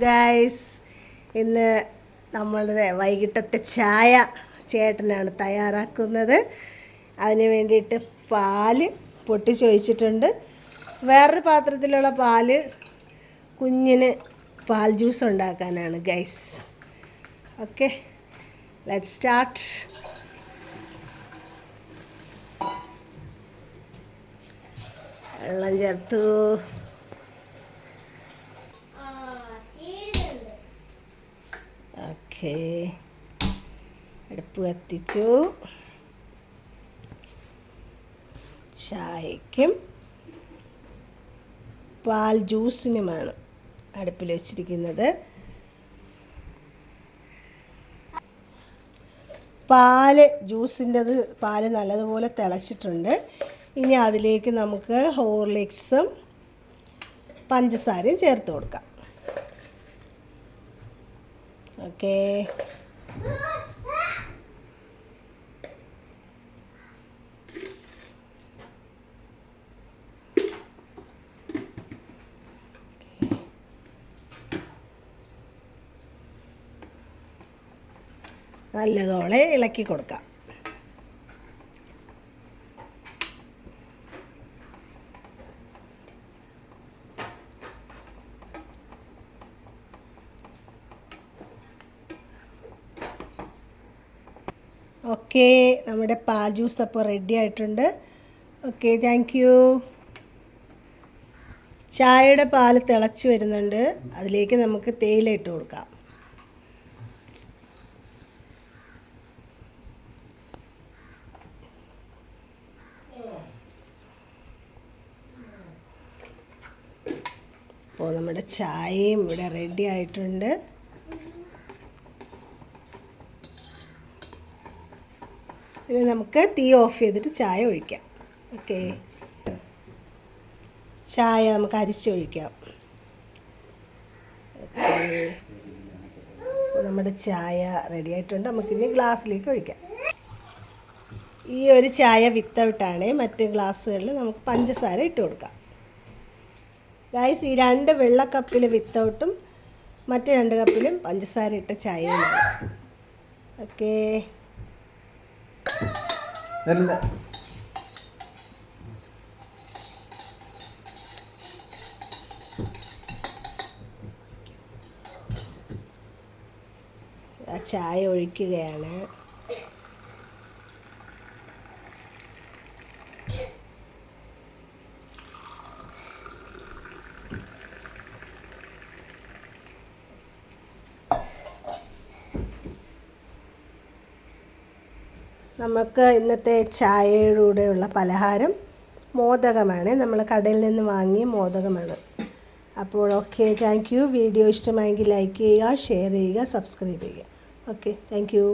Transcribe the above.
Guys, ഇന്ന് നമ്മളുടെ വൈകിട്ടത്തെ ചായ ചേട്ടനാണ് തയ്യാറാക്കുന്നത്. അതിന് വേണ്ടിയിട്ട് പാല് പൊട്ടിച്ചൊഴിച്ചിട്ടുണ്ട്. വേറൊരു പാത്രത്തിലുള്ള പാല് കുഞ്ഞിന് പാൽ ജ്യൂസ് ഉണ്ടാക്കാനാണ് ഗൈസ്. Okay, let's start. വെള്ളം ചേർത്തു. ഓക്കെ, അടുപ്പ് കത്തിച്ചു. ചായയ്ക്കും പാൽ ജ്യൂസിനുമാണ് അടുപ്പിൽ വെച്ചിരിക്കുന്നത്. പാല് ജ്യൂസിൻ്റെത് പാല് നല്ലതുപോലെ തിളച്ചിട്ടുണ്ട്. ഇനി അതിലേക്ക് നമുക്ക് ഹോർലിക്സും പഞ്ചസാരയും ചേർത്ത് കൊടുക്കാം. ഓക്കെ, നല്ലതോടെ ഇളക്കി കൊടുക്കാം. ഓക്കെ, നമ്മുടെ പാൽ ജ്യൂസ് അപ്പോൾ റെഡി ആയിട്ടുണ്ട്. Okay, thank you. ചായയുടെ പാൽ തിളച്ച് വരുന്നുണ്ട്. അതിലേക്ക് നമുക്ക് തേയില ഇട്ട് കൊടുക്കാം. അപ്പോൾ നമ്മുടെ ചായയും ഇവിടെ റെഡി ആയിട്ടുണ്ട്. ഇനി നമുക്ക് തീ ഓഫ് ചെയ്തിട്ട് ചായ ഒഴിക്കാം. ഓക്കെ, ചായ നമുക്ക് അരിച്ചൊഴിക്കാം. ഓക്കെ, അപ്പോൾ നമ്മുടെ ചായ റെഡി ആയിട്ടുണ്ട്. നമുക്കിനി ഗ്ലാസ്സിലേക്ക് ഒഴിക്കാം. ഈ ഒരു ചായ വിത്തൗട്ടാണ്. മറ്റ് ഗ്ലാസ്സുകളിൽ നമുക്ക് പഞ്ചസാര ഇട്ട് കൊടുക്കാം. ഗൈസ്, ഈ 2 വെള്ള കപ്പിൽ വിത്തൗട്ടും മറ്റ് 2 കപ്പിലും പഞ്ചസാര ഇട്ട ചായയുമാണ്. ഓക്കെ, ചായ ഒഴിക്കുകയാണ്. നമുക്ക് ഇന്നത്തെ ചായയുടെ കൂടെയുള്ള പലഹാരം മോദകമാണ്. നമ്മൾ കടയിൽ നിന്ന് വാങ്ങിയ മോദകമാണ്. അപ്പോൾ ഓക്കെ, താങ്ക് യു. വീഡിയോ ഇഷ്ടമായെങ്കിൽ ലൈക്ക് ചെയ്യുക, ഷെയർ ചെയ്യുക, സബ്സ്ക്രൈബ് ചെയ്യുക. Okay, thank you.